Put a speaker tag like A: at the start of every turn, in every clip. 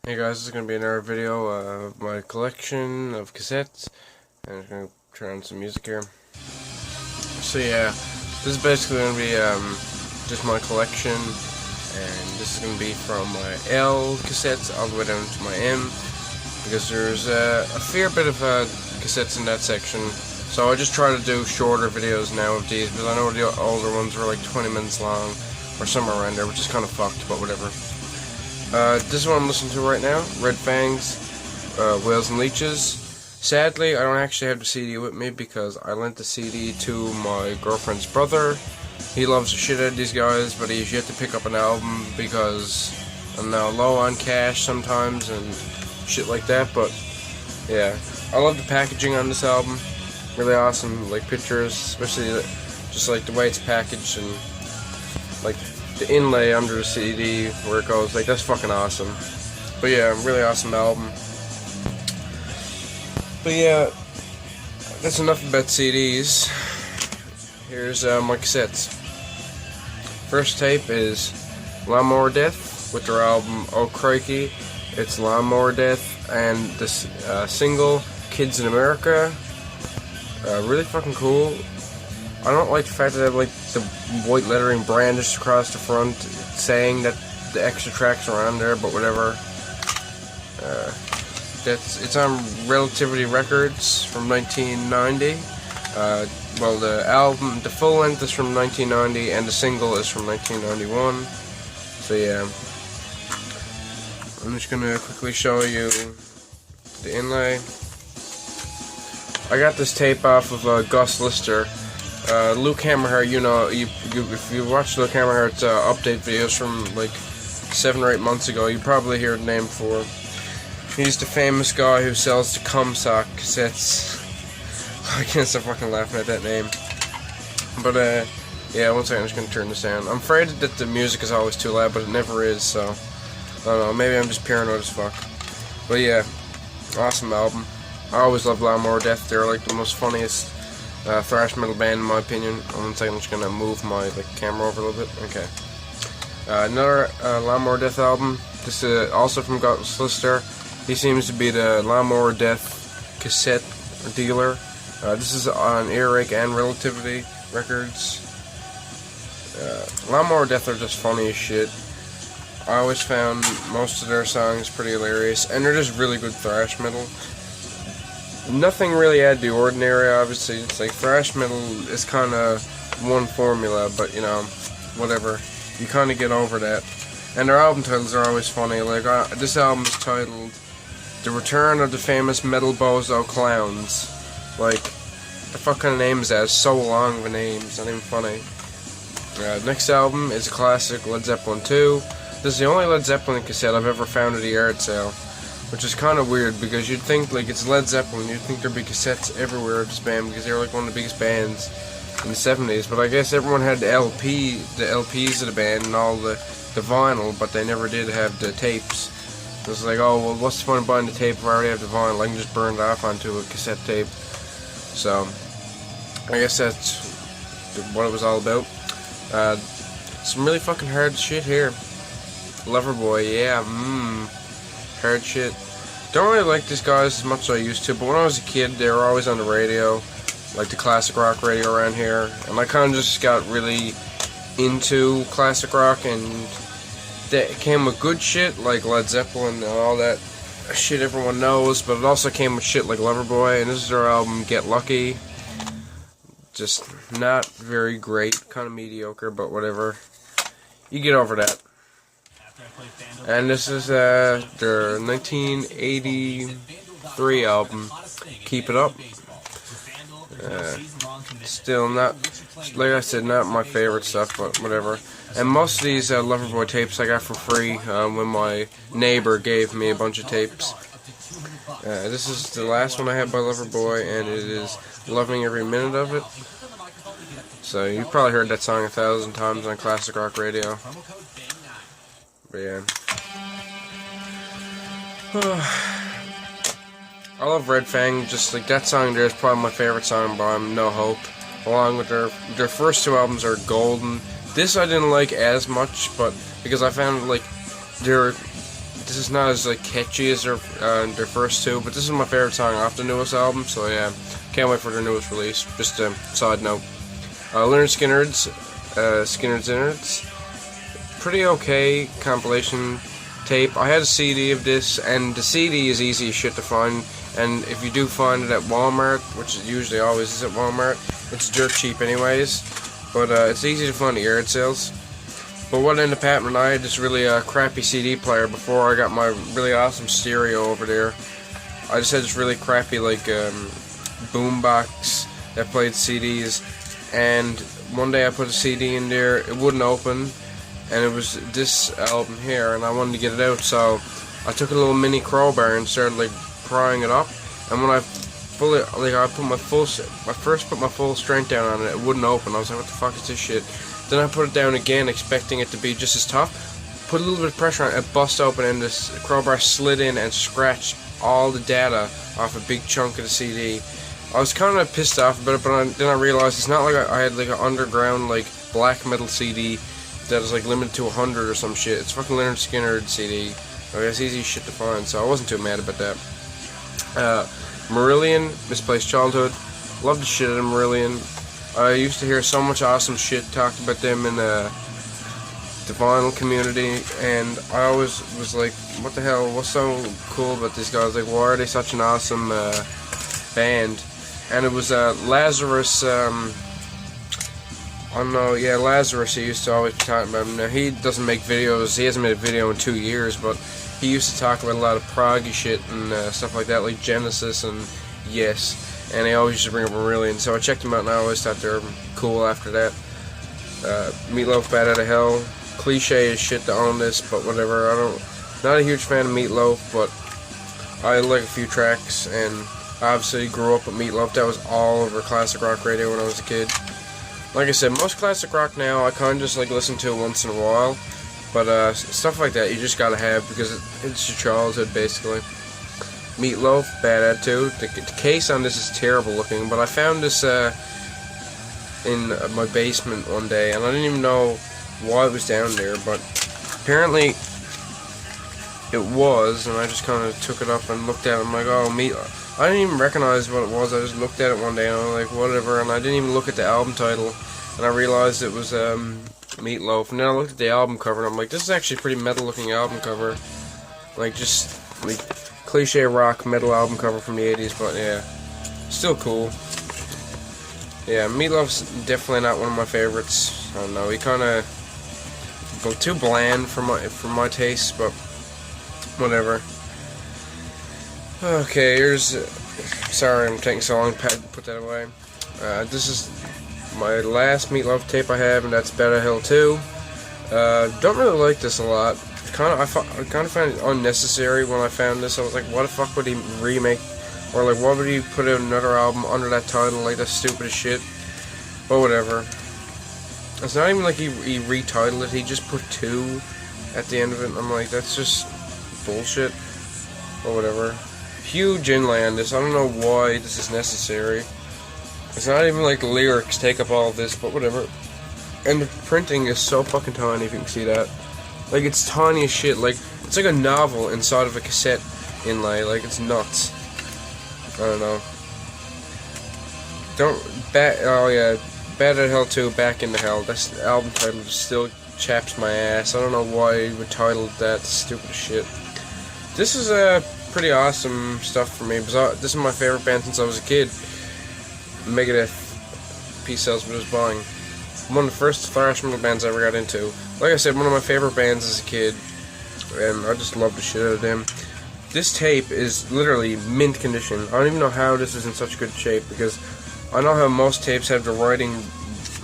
A: Hey guys, this is going to be another video of my collection of cassettes, and I'm going to turn on some music here. So yeah, this is basically going to be just my collection, and this is going to be from my L cassettes all the way down to my M, because there's a fair bit of cassettes in that section. So I just try to do shorter videos now of these, because I know the older ones were like 20 minutes long, or somewhere around there, which is kind of fucked, but whatever. This is what I'm listening to right now, Red Fangs, Whales and Leeches. Sadly, I don't actually have the CD with me because I lent the CD to my girlfriend's brother. He loves the shit out of these guys, but he's yet to pick up an album because I'm now low on cash sometimes and shit like that, but yeah. I love the packaging on this album. Really awesome, like pictures, especially just like the way it's packaged and like the inlay under the CD where it goes, like that's fucking awesome. But yeah, really awesome album. But yeah, that's enough about CDs. Here's my cassettes. First tape is Lawnmower Death with their album Oh Crikey. It's Lawnmower Death and this single Kids in America. Really fucking cool. I don't like the fact that they have like the white lettering brandished across the front saying that the extra tracks are on there, but whatever. It's on Relativity Records from 1990. Well, the album, the full length is from 1990 and the single is from 1991. So yeah. I'm just gonna quickly show you the inlay. I got this tape off of Gus Lister. Luke Hammerhart, you know, if you watch Luke Hammerhart's update videos from like 7 or 8 months ago, you probably hear the name before. He's the famous guy who sells the Cumsock cassettes. I can't stop fucking laughing at that name. But yeah, one second, I'm just gonna turn this down. I'm afraid that the music is always too loud, but it never is, so I don't know, maybe I'm just paranoid as fuck. But yeah, awesome album. I always love Lawnmower Death. They're like the most funniest thrash metal band in my opinion. One second, I'm just gonna move my camera over a little bit. Okay. Another Lawnmower Death album. This is also from Gus Lister. He seems to be the Lawnmower Death cassette dealer. This is on Earache and Relativity Records. Lawnmower Death are just funny as shit. I always found most of their songs pretty hilarious, and they're just really good thrash metal. Nothing really out of the ordinary, obviously. It's like thrash metal is kind of one formula, but you know, whatever. You kind of get over that. And their album titles are always funny. Like this album is titled "The Return of the Famous Metal Bozo Clowns." Like, the fuck kind of name is that? It's so long of a name. It's not even funny. Next album is a classic, Led Zeppelin 2. This is the only Led Zeppelin cassette I've ever found at a yard sale. Which is kind of weird, because you'd think, like, it's Led Zeppelin, you'd think there'd be cassettes everywhere of this band, because they were, like, one of the biggest bands in the 70s, but I guess everyone had the LPs of the band, and all the vinyl, but they never did have the tapes. It was like, oh, well, what's the point of buying the tape if I already have the vinyl? I can just burn it off onto a cassette tape. So, I guess that's what it was all about. Some really fucking hard shit here. Loverboy, yeah, hard shit. Don't really like these guys as much as I used to, but when I was a kid, they were always on the radio, like the classic rock radio around here, and I kind of just got really into classic rock, and that came with good shit, like Led Zeppelin and all that shit everyone knows, but it also came with shit like Loverboy, and this is their album, Get Lucky. Just not very great, kind of mediocre, but whatever. You get over that. And this is their 1983 album, Keep It Up. Still not, like I said, not my favorite stuff, but whatever. And most of these Loverboy tapes I got for free when my neighbor gave me a bunch of tapes. This is the last one I had by Loverboy, and it is Loving Every Minute of It. So you've probably heard that song 1,000 times on classic rock radio. But yeah. I love Red Fang, just like that song there is probably my favorite song by them, No Hope. Along with their first two albums are golden. This I didn't like as much, but because I found like their This is not as like catchy as their first two, but this is my favorite song off the newest album. So yeah, can't wait for their newest release. Just a side note. Leonard Skinner's Innards, pretty okay compilation tape. I had a CD of this, and the CD is easy as shit to find. And if you do find it at Walmart, which it usually always is at Walmart, it's dirt cheap anyways. But it's easy to find at yard sales. But what ended up happening, I had this really crappy CD player before I got my really awesome stereo over there. I just had this really crappy like boombox that played CDs, and one day I put a CD in there, it wouldn't open, and it was this album here, and I wanted to get it out, so I took a little mini crowbar and started like prying it up, and when I first put my full strength down on it, it wouldn't open. I was like, what the fuck is this shit? Then I put it down again, expecting it to be just as tough. Put a little bit of pressure on it, it bust open, and this crowbar slid in and scratched all the data off a big chunk of the CD. I was kind of pissed off about it, but then I realized it's not like I had like an underground like black metal CD that is like limited to 100 or some shit. It's fucking Leonard Skinner CD. Okay, it's easy shit to find, so I wasn't too mad about that. Marillion, Misplaced Childhood. Love the shit out of Marillion. I used to hear so much awesome shit talked about them in the vinyl community, and I always was like, what the hell, what's so cool about these guys? Like, why are they such an awesome band? And it was Lazarus, I don't know, yeah, Lazarus, he used to always be talking about him. Now, he doesn't make videos, he hasn't made a video in 2 years, but he used to talk about a lot of proggy shit and stuff like that, like Genesis and Yes. And they always used to bring up Marillion, so I checked them out and I always thought they were cool after that. Meatloaf, Bad Out of Hell. Cliche as shit to own this, but whatever. Not a huge fan of Meatloaf, but I like a few tracks, and obviously grew up with Meatloaf. That was all over classic rock radio when I was a kid. Like I said, most classic rock now, I kind of just like listen to it once in a while, but stuff like that you just gotta have because it's your childhood basically. Meatloaf, Bad Attitude. The case on this is terrible looking, but I found this in my basement one day, and I didn't even know why it was down there, but apparently it was, and I just kind of took it up and looked at it. I'm like, oh, I didn't even recognize what it was. I just looked at it one day, and I was like, whatever, and I didn't even look at the album title, and I realized it was Meatloaf, and then I looked at the album cover, and I'm like, this is actually a pretty metal-looking album cover. Like, just, like, cliche rock metal album cover from the 80s, but yeah, still cool. Yeah, Meatloaf's definitely not one of my favorites. I don't know, he kind of too bland for my taste, but whatever. Okay, here's. Sorry, I'm taking so long to put that away. This is my last Meatloaf tape I have, and that's Better Hill 2. Don't really like this a lot. I kind of found it unnecessary when I found this. I was like, what the fuck would he remake? Or like, why would he put out another album under that title? Like, that's stupid as shit. But whatever. It's not even like he retitled it. He just put 2 at the end of it. And I'm like, that's just bullshit. Or whatever. Huge inlay on this. I don't know why this is necessary. It's not even like the lyrics take up all of this, but whatever. And the printing is so fucking tiny, if you can see that. Like, it's tiny as shit. Like, it's like a novel inside of a cassette inlay. Like, it's nuts. I don't know. Oh yeah, Bad Out of Hell 2, Back into Hell. That's the album title. Just still chaps my ass. I don't know why he would title that stupid shit. This is pretty awesome stuff for me, because this is my favorite band since I was a kid. Megadeth, Peace Sells What I Was Buying. One of the first thrash metal bands I ever got into. Like I said, one of my favorite bands as a kid, and I just love the shit out of them. This tape is literally mint condition. I don't even know how this is in such good shape, because I know how most tapes have the writing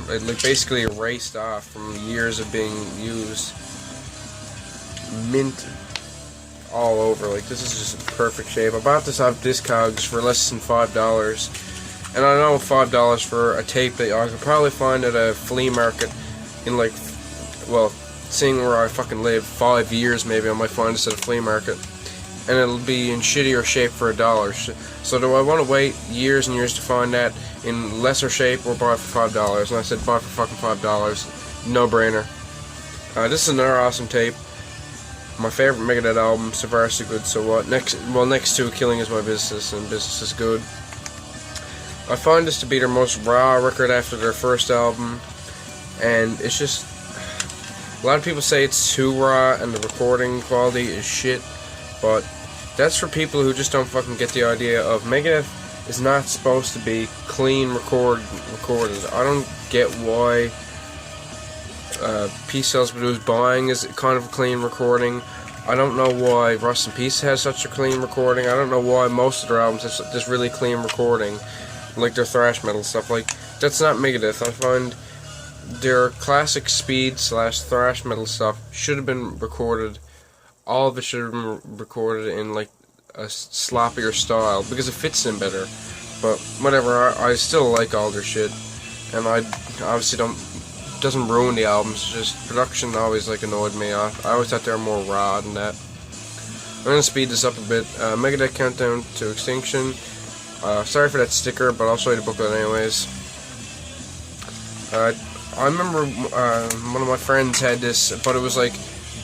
A: like basically erased off from years of being used. Mint all over. Like, this is just in perfect shape. I bought this off Discogs for less than $5. And I know $5 for a tape that I could probably find at a flea market in, like, well, seeing where I fucking live, 5 years maybe, I might find this at a flea market. And it'll be in shittier shape for $1. So do I want to wait years and years to find that in lesser shape, or buy it for $5? And I said buy for fucking $5. No brainer. This is another awesome tape. My favorite Megadeth album, So Far So Good, So What. Next to Killing Is My Business and Business Is Good. I find this to be their most raw record after their first album, and it's just, a lot of people say it's too raw and the recording quality is shit, but that's for people who just don't fucking get the idea of Megadeth is not supposed to be clean recorded. I don't get why Peace Sells But Who's Buying is kind of a clean recording. I don't know why Rust in Peace has such a clean recording. I don't know why most of their albums have this really clean recording, like their thrash metal stuff. Like, that's not Megadeth. I find their classic speed / thrash metal stuff should have been recorded. All of it should have been recorded in like a sloppier style because it fits them better. But whatever, I still like all their shit, and I obviously doesn't ruin the albums. It's just production always like annoyed me. I always thought they were more raw than that. I'm gonna speed this up a bit. Megadeth Countdown to Extinction. Sorry for that sticker, but I'll show you the booklet anyways. I remember one of my friends had this, but it was like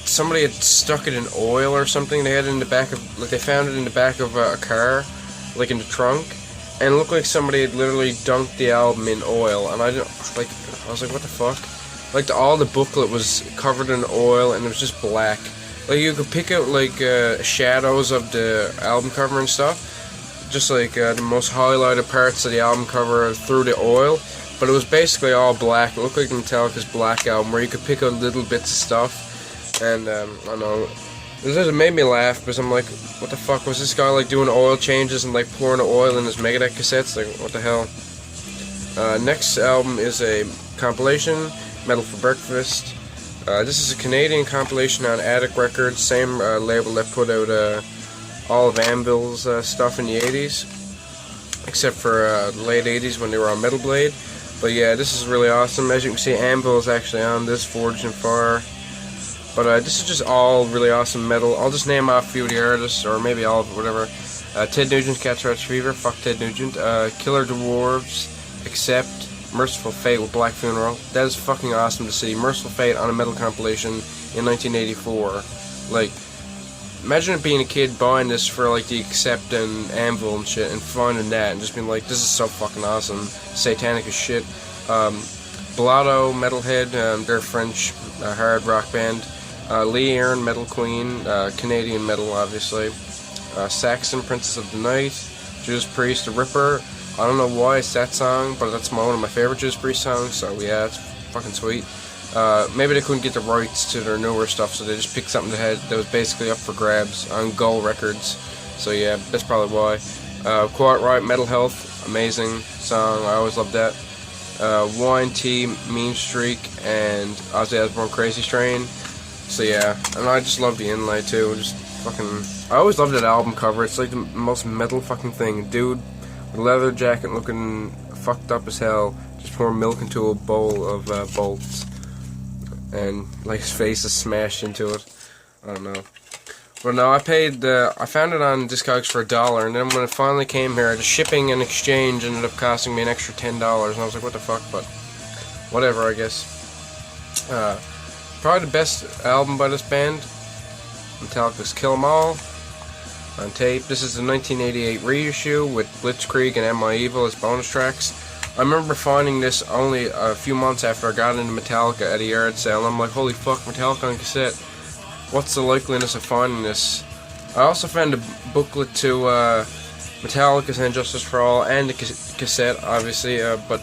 A: somebody had stuck it in oil or something. They had it in the back of, like, they found it in the back of a car, like in the trunk, and it looked like somebody had literally dunked the album in oil. And I was like, what the fuck? Like, all the booklet was covered in oil, and it was just black. Like, you could pick out like shadows of the album cover and stuff, just like the most highlighted parts of the album cover through the oil. But it was basically all black. It looked like Metallica's Black Album, where you could pick out little bits of stuff. And I don't know, it made me laugh because I'm like, what the fuck, was this guy like doing oil changes and like pouring oil in his Megadeth cassettes? Like, what the hell? Next album is a compilation, Metal for Breakfast. This is a Canadian compilation on Attic Records, same label that put out all of Anvil's stuff in the 80s, except for late 80s when they were on Metal Blade. But yeah, this is really awesome. As you can see, Anvil is actually on this, Forged in Fire. But this is just all really awesome metal. I'll just name off a few of the artists, or maybe all of it, whatever. Ted Nugent's Cat Scratch Fever, fuck Ted Nugent. Killer Dwarves, Accept, Merciful Fate with Black Funeral. That is fucking awesome to see. Merciful Fate on a metal compilation in 1984. Like, imagine it being a kid buying this for like the Accept and Anvil and shit, and finding that and just being like, this is so fucking awesome. Satanic as shit. Blotto, Metalhead, they're a French hard rock band. Lee Aaron, Metal Queen, Canadian metal, obviously. Saxon, Princess of the Night. Judas Priest, The Ripper. I don't know why it's that song, but that's one of my favorite Judas Priest songs, so yeah, it's fucking sweet. Maybe they couldn't get the rights to their newer stuff, so they just picked something that was basically up for grabs on Gull Records. So yeah, that's probably why. Quiet Riot, Metal Health, amazing song, I always loved that. Wine, Tea, Mean Streak, and Ozzy Osbourne, Crazy Strain. So yeah, and I just love the inlay too. Just fucking, I always loved that album cover. It's like the most metal fucking thing. Dude with a leather jacket looking fucked up as hell, just pouring milk into a bowl of bolts, and like his face is smashed into it. I don't know. But no, I found it on Discogs for $1, and then when it finally came here, the shipping and exchange ended up costing me an extra $10, and I was like, what the fuck, but whatever, I guess. Probably the best album by this band, Metallica's Kill 'Em All, on tape. This is the 1988 reissue with Blitzkrieg and Am I Evil as bonus tracks. I remember finding this only a few months after I got into Metallica at a yard sale, and I'm like, holy fuck, Metallica on cassette. What's the likeliness of finding this? I also found a booklet to Metallica's And Justice for All and the cassette, obviously, but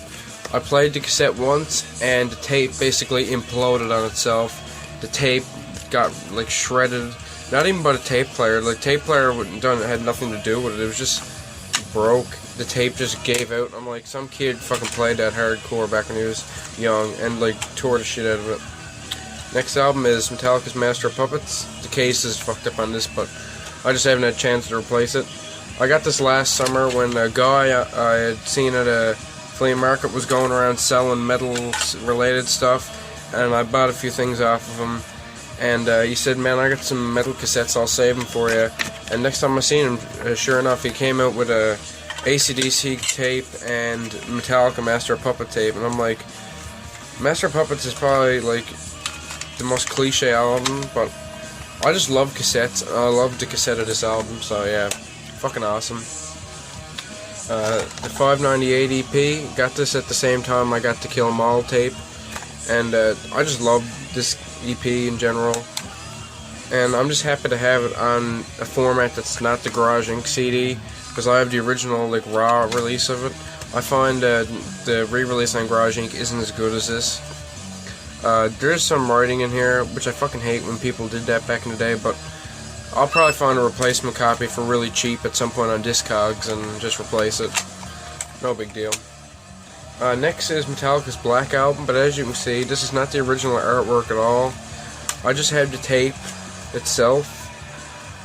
A: I played the cassette once, and the tape basically imploded on itself. The tape got, like, shredded. Not even by the tape player. Like, tape player had nothing to do with it. It was just broke. The tape just gave out. I'm like, some kid fucking played that hardcore back when he was young and, like, tore the shit out of it. Next album is Metallica's Master of Puppets. The case is fucked up on this, but I just haven't had a chance to replace it. I got this last summer when a guy I had seen at a flea market was going around selling metal-related stuff, and I bought a few things off of him. And he said, man, I got some metal cassettes, I'll save them for you. And next time I seen him, sure enough, he came out with a AC/DC tape and Metallica Master of Puppet tape. And I'm like, Master of Puppets is probably, like, the most cliche album, but I just love cassettes. I love the cassette of this album, so yeah, fucking awesome. The 598 EP, got this at the same time I got the Kill 'Em All tape, and I just love this EP in general, and I'm just happy to have it on a format that's not the Garage Inc. CD, because I have the original like raw release of it. I find the re-release on Garage Inc. isn't as good as this. There's some writing in here, which I fucking hate when people did that back in the day, but I'll probably find a replacement copy for really cheap at some point on Discogs and just replace it. No big deal. Next is Metallica's Black Album, but as you can see, this is not the original artwork at all. I just have the tape itself,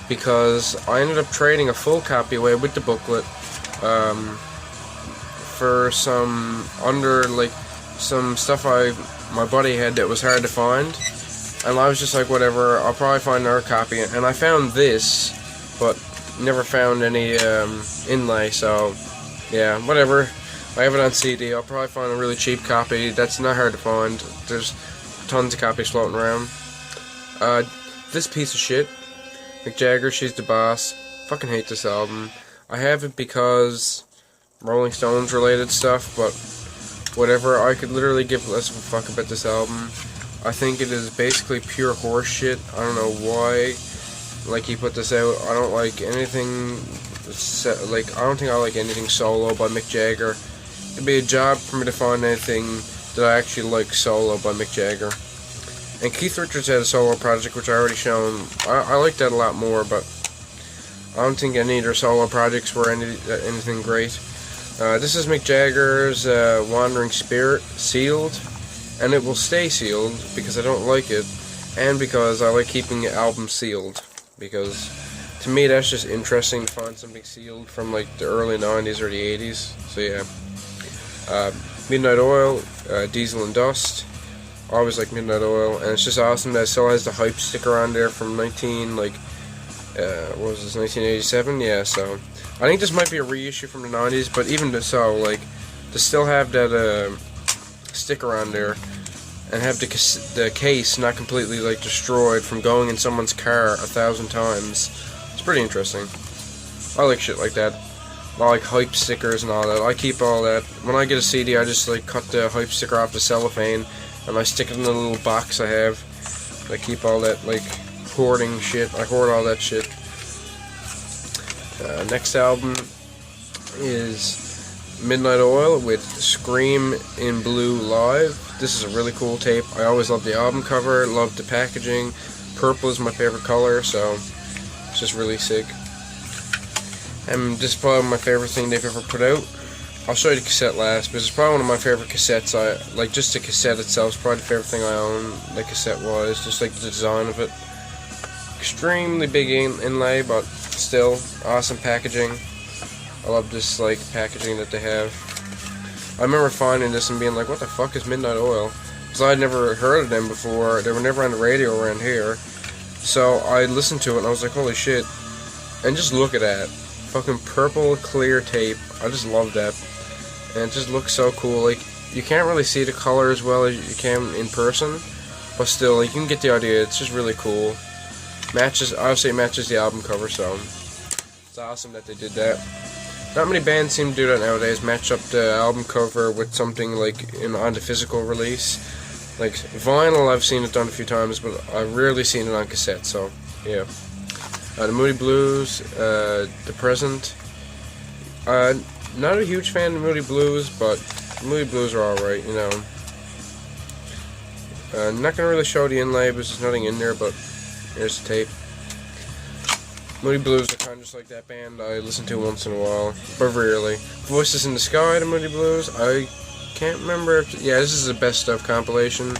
A: because I ended up trading a full copy away with the booklet for some some stuff my buddy had that was hard to find, and I was just like, whatever, I'll probably find another copy, and I found this, but never found any inlay, so yeah, whatever. I have it on CD. I'll probably find a really cheap copy that's not hard to find. There's tons of copies floating around. This piece of shit, Mick Jagger, She's the Boss. Fucking hate this album. I have it because Rolling Stones related stuff, but whatever. I could literally give less of a fuck about this album. I think it is basically pure horse shit. I don't know why like he put this out. I don't like anything I don't think I like anything solo by Mick Jagger. It'd be a job for me to find anything that I actually like solo by Mick Jagger. And Keith Richards had a solo project, which I already shown. I like that a lot more, but I don't think any of their solo projects were anything great. This is Mick Jagger's Wandering Spirit, sealed, and it will stay sealed because I don't like it, and because I like keeping the album sealed, because to me that's just interesting to find something sealed from like the early 90s or the 80s, so yeah. Midnight Oil, Diesel and Dust. I always like Midnight Oil, and it's just awesome that it still has the hype sticker on there from 1987? Yeah, so I think this might be a reissue from the 90s, but even so, like, to still have that sticker on there and have the case not completely like destroyed from going in someone's car 1,000 times, it's pretty interesting. I like shit like that. I like hype stickers and all that. I keep all that. When I get a CD, I just like cut the hype sticker off the cellophane and I stick it in a little box I have. I keep all that like hoarding shit. I hoard all that shit. Next album is Midnight Oil with Scream in Blue Live. This is a really cool tape. I always love the album cover, love the packaging. Purple is my favorite color, so it's just really sick. And this is probably my favorite thing they've ever put out. I'll show you the cassette last, but it's probably one of my favorite cassettes. Just the cassette itself is probably the favorite thing I own, the cassette-wise, just like the design of it. Extremely big inlay, but still awesome packaging. I love this like packaging that they have. I remember finding this and being like, what the fuck is Midnight Oil? Because I had never heard of them before. They were never on the radio around here. So I listened to it and I was like, holy shit. And just look at that. Fucking purple clear tape. I just love that. And it just looks so cool. Like, you can't really see the color as well as you can in person, but still, like, you can get the idea. It's just really cool. Obviously it matches the album cover, so it's awesome that they did that. Not many bands seem to do that nowadays, match up the album cover with something like on the physical release. Like vinyl, I've seen it done a few times, but I've rarely seen it on cassette, so yeah. The Moody Blues, The Present. Not a huge fan of Moody Blues, but Moody Blues are alright, you know. Not gonna really show the inlay, because there's nothing in there, but here's the tape. Moody Blues are kind of just like that band I listen to once in a while, but rarely. Voices in the Sky, the Moody Blues. I can't remember if... Yeah, this is the best of compilation.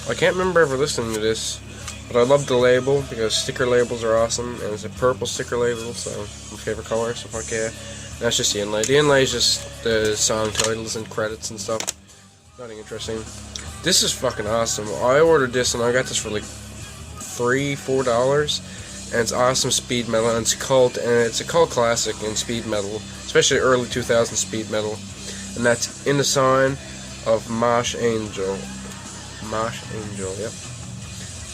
A: I can't remember ever listening to this, but I love the label, because sticker labels are awesome, and it's a purple sticker label, so my favorite color, so fuck yeah. That's just the inlay. The inlay is just the song titles and credits and stuff. Nothing interesting. This is fucking awesome. I ordered this, and I got this for like $3-4. And it's awesome speed metal, and it's a cult classic in speed metal, especially early 2000s speed metal, and that's In the Sign of Mosh Angel. Mosh Angel, yep.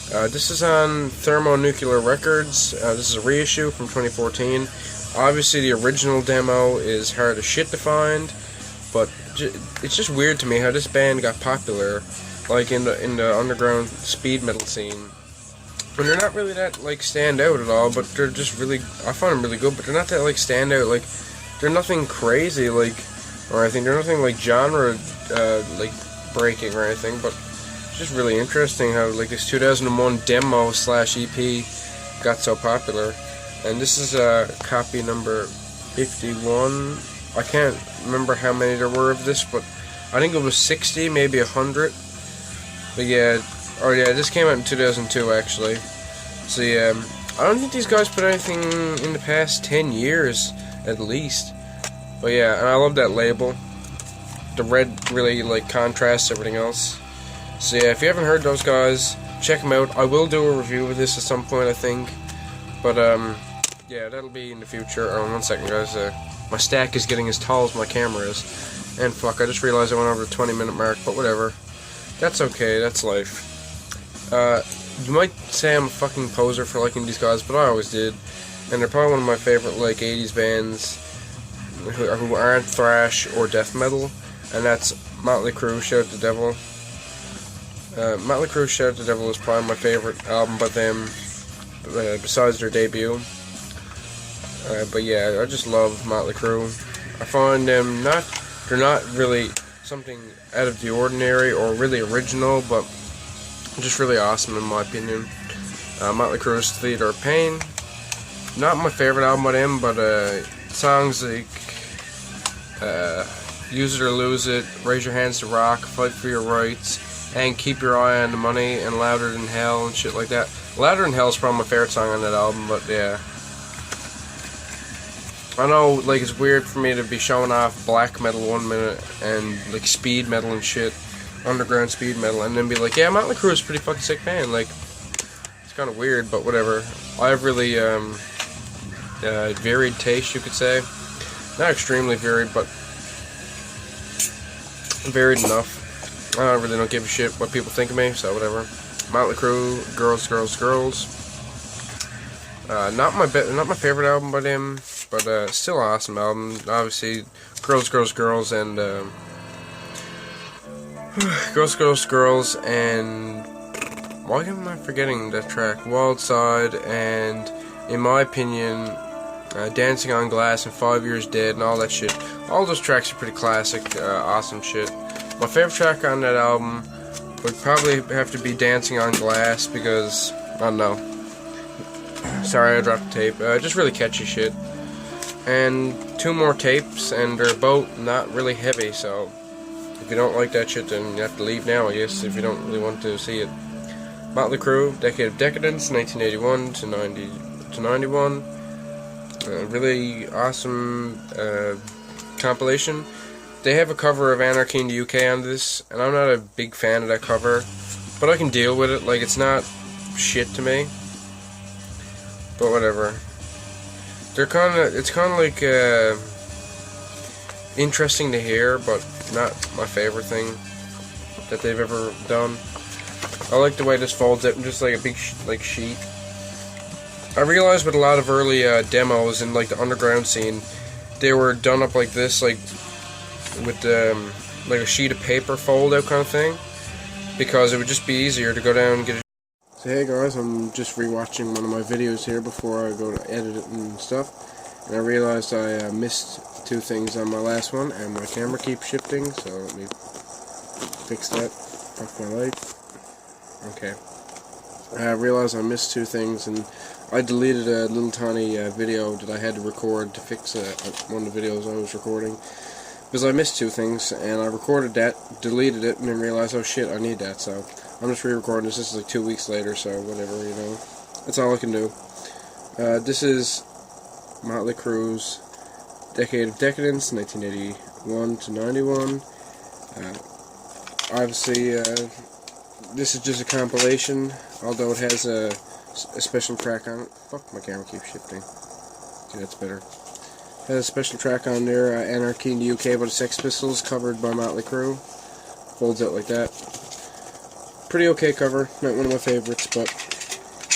A: This is on Thermonuclear Records. This is a reissue from 2014. Obviously, the original demo is hard as shit to find, but it's just weird to me how this band got popular, like in the underground speed metal scene. And they're not really that like stand out at all, but they're just really, I find them really good. But they're not that like stand out. Like they're nothing crazy, like, or I think they're nothing like genre like breaking or anything, but. Just really interesting how like this 2001 demo / EP got so popular. And this is copy number 51. I can't remember how many there were of this, but I think it was 60, maybe 100. But yeah, oh yeah, this came out in 2002 actually. So yeah, I don't think these guys put anything in the past 10 years at least. But yeah, and I love that label. The red really like contrasts everything else. So yeah, if you haven't heard those guys, check them out. I will do a review of this at some point, I think. But yeah, that'll be in the future. Oh, 1 second, guys. My stack is getting as tall as my camera is. And fuck, I just realized I went over the 20-minute mark, but whatever. That's okay, that's life. You might say I'm a fucking poser for liking these guys, but I always did. And they're probably one of my favorite, like, 80s bands who aren't thrash or death metal. And that's Motley Crue, Shout at the Devil. Motley Crue Shout at the Devil is probably my favorite album by them, besides their debut. But yeah, I just love Motley Crue. I find them they're not really something out of the ordinary or really original, but just really awesome in my opinion. Motley Crue's Theater of Pain. Not my favorite album by them, but songs like Use It or Lose It, Raise Your Hands to Rock, Fight for Your Rights, and Keep Your Eye on the Money, and Louder Than Hell, and shit like that. Louder Than Hell is probably my favorite song on that album, but yeah. I know, like, it's weird for me to be showing off black metal 1 minute, and, like, speed metal and shit, underground speed metal, and then be like, yeah, Motley Crue is a pretty fucking sick band. Like, it's kind of weird, but whatever. I have really, varied taste, you could say. Not extremely varied, but varied enough. I really don't give a shit what people think of me, so whatever. Motley Crue, Girls, Girls, Girls. Not my favorite album by them, but still an awesome album. Obviously, Girls, Girls, Girls, and Girls, Girls, Girls, and why am I forgetting that track? Wild Side, and in my opinion, Dancing on Glass and 5 Years Dead and all that shit. All those tracks are pretty classic, awesome shit. My favorite track on that album would probably have to be Dancing on Glass because, I don't know. Sorry, I dropped the tape. Just really catchy shit. And 2 more tapes, and they're both not really heavy, so if you don't like that shit, then you have to leave now, I guess, if you don't really want to see it. Motley Crue, Decade of Decadence, 1981 to 91. Really awesome compilation. They have a cover of Anarchy in the UK on this, and I'm not a big fan of that cover, but I can deal with it. Like, it's not shit to me, but whatever. It's kind of like interesting to hear, but not my favorite thing that they've ever done. I like the way this folds out in just like a big sheet. I realized with a lot of early demos in like the underground scene, they were done up like this, like with like a sheet of paper fold out kind of thing, because it would just be easier to go down and get it. So hey guys, I'm just rewatching one of my videos here before I go to edit it and stuff, and I realized I missed 2 things on my last one, and my camera keeps shifting, so let me fix that. Fuck my light. Okay. I realized I missed 2 things, and I deleted a little tiny video that I had to record to fix one of the videos I was recording, because I missed 2 things, and I recorded that, deleted it, and then realized, oh shit, I need that, so I'm just re-recording this. This is like 2 weeks later, so whatever, you know. That's all I can do. This is Motley Crue's Decade of Decadence, 1981 to 91. Obviously, this is just a compilation, although it has a special track on it. Fuck, my camera keeps shifting. Okay, that's better. It has a special track on there, Anarchy in the UK by the Sex Pistols, covered by Motley Crue. Folds out like that. pretty okay cover. Not one of my favorites, but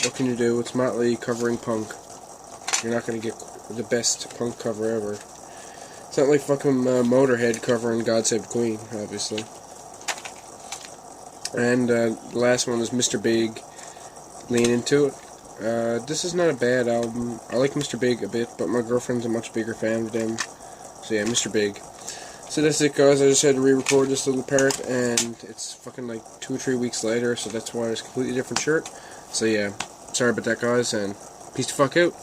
A: what can you do? It's Motley covering punk. You're not going to get the best punk cover ever. It's not like fucking Motorhead covering God Save the Queen, obviously. And the last one was Mr. Big, Lean Into It. This is not a bad album. I like Mr. Big a bit, but my girlfriend's a much bigger fan of them. So yeah, Mr. Big. So that's it, guys. I just had to re-record this little part, and it's fucking like 2 or 3 weeks later, so that's why it's a completely different shirt. So yeah, sorry about that, guys, and peace the fuck out.